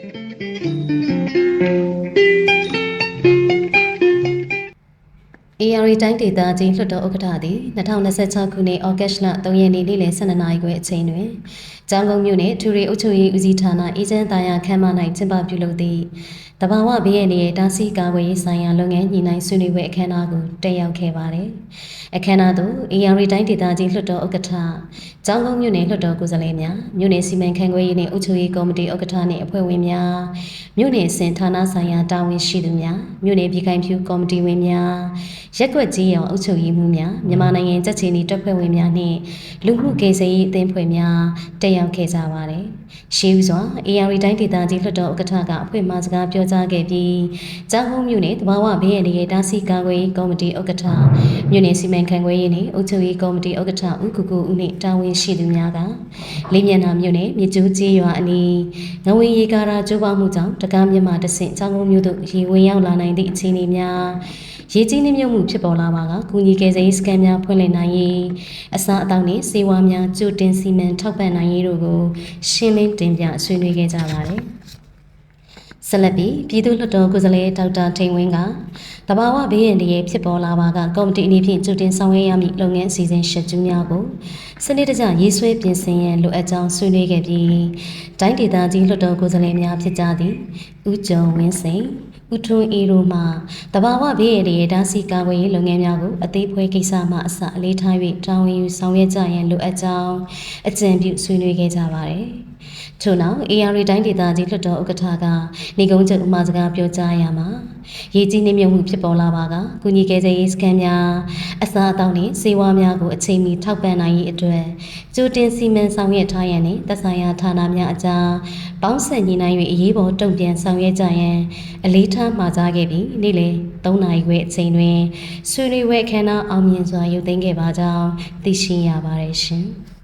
AR တိုင်းဒေသကြီးလွှတ်တော်ဥက္ကဋ္ဌသည်2026ခုနှစ်ဩဂတ်လ3ရက်နေ့နေ့လယ်12နာရီခွဲအချိန်တွင်ကျောင်းကုန်းမြို့နယ်ထူရီအုပ်ချုပ်ရေးဦးစီးဌာနအေဂျင့်သားရခမ်းမ၌ကျင်းပပြုလုပ်သည့်တဘာဝဘေးရန်ရဲ့တားဆီးကာကွယ်ရေးဆိုင်ရာလုပ်ငန်းညှိနှိုင်းဆွေးနွေးပွဲအခမ်းအနားကိုတက်ရောက်ခဲ့ပါသည်။အခမ်းအနားသို့ AR တိုင်းဒေသကြီးလွှတ်တော်ဥက္ကဋ္ဌကျောင်းကုန်းမြို့နယ်လွှတ်တော်ကိုယ်စားလှယ်များမြို့နယ်စီမံခန့်ခွဲရေးနှင့်အုပ်ချုပ်ရေးကော်မတီဥက္ကဋ္ဌနှင့်အဖွဲ့ဝင်များမြို့နယ်အဆင့်ဌာနဆိုင်ရာတာဝန်ရှိသူများမြို့နယ်ပြည်ခိုင်ဖြူကော်မတီဝင်များရက်ကွက်ကြီးရောင်အုပ်ချုပ်ရေးမှူးများမြန်မာနိုင်ငံကြက်ချီနီတပ်ဖွဲ့ဝင်များနှင့်လူမှုကိစ္စရေးအသင်းဖွဲ့များတက်ရောက်ခဲ့ကြပါတယ်။ရှေးဦးစွာ AR တိုင်းဒေသကြီးလွှတ်တော်ဥက္ကဋ္ဌကအဖွဲ့မှစကားပြောကြားခဲ့ပြီးကျောင်းကုန်းမြို့နယ်တဘာဝဘေးရန်ရဲ့တားဆီးကာကွယ်ရေးကော်မတီဥက္ကဋ္ဌမြို့နယ်စီမံခန့်ခွဲရေးနှင့်အုပ်ချုပ်ရေးကော်မတီဥက္ကဋ္ဌဦးကူဦးနှင့်တာဝန်ရှိသူများကလေးမျက်နှာမြို့နယ်မြစ်ကျိုးကြီးရွာအနီးငဝင်းရေကားကျိုးပေါမှုကြောင့်တကားမြမတဆင့်ကျောင်းကုန်းမြို့သို့ရေဝင်ရောက်လာနိုင်သည့်အခြေအနေများရေကြီးနှိမ့်မြုပ်မှုဖြစ်ပေါ်လာပါကကုညီကယ်ဆယ်ရေးစကန်များဖွင့်လှစ်နိုင်ရေးအစားအသောက်နှင့်ဆေးဝါးများကြိုတင်စီမံထောက်ပံ့နိုင်ရေးတို့ကိုရှင်းလင်းတင်ပြဆွေးနွေးခဲ့ကြပါတယ်။ဆက်လက်ပြီးပြည်သူ့လွှတ်တော်ကိုယ်စားလှယ်ဒေါက်တာထိန်ဝင်းကတဘာဝဘေးရန်တည်းဖြစ်ပေါ်လာပါကကော်မတီအနေဖြင့်ကြိုတင်ဆောင်ရွက်ရမည့်လုပ်ငန်းအစီအစဉ်ရှက်ကျူးများကိုစနစ်တကျရေးဆွဲပြင်ဆင်ရန်လိုအပ်ကြောင်းဆွေးနွေးခဲ့ပြီးတိုင်းဒေသကြီးလွှတ်တော်ကိုယ်စားလှယ်များဖြစ်ကြသည့်ဦးကျော်ဝင်းစိန်ဦးထွန်းအေးတို့မှတဘာဝဘေးရန်ရဲ့တားဆီးကာကွယ်ရေးလုပ်ငန်းများကိုအသေးဖွဲကိစ္စမှအစအလေးထား၍တာဝန်ယူဆောင်ရွက်ကြရန်လိုအပ်ကြောင်းအကြံပြုဆွေးနွေးခဲ့ကြပါတယ်။ထို့နောက် AR တိုင်းဒေသကြီးလွှတ်တော်ဥက္ကဋ္ဌကနေကုန်းချုပ်မှစကားပြောကြားရမှာရေကြီးနှိမ့်မြုပ်မှုဖြစ်ပေါ်လာပါကကုညီကယ်ဆယ်ရေးစခန်းများအစားအသောက်နှင့်ဆေးဝါးများကိုအချိန်မီထောက်ပံ့နိုင်ရေးအတွက်ကြိုတင်စီမံဆောင်ရွက်ထားရန်နှင့်သက်ဆိုင်ရာဌာနများအကြားပေါင်းစပ်ညီနိုင်၍အရေးပေါ်တုံ့ပြန်ဆောင်ရွက်ကြရန်အလေးထားမှာကြားခဲ့ပြီးနေ့လယ်3နာရီခွဲအချိန်တွင်ဆွေးနွေးပွဲအခမ်းအနားအောင်မြင်စွာရုပ်သိမ်းခဲ့ပါကြောင်းသိရှိရပါတယ်ရှင်။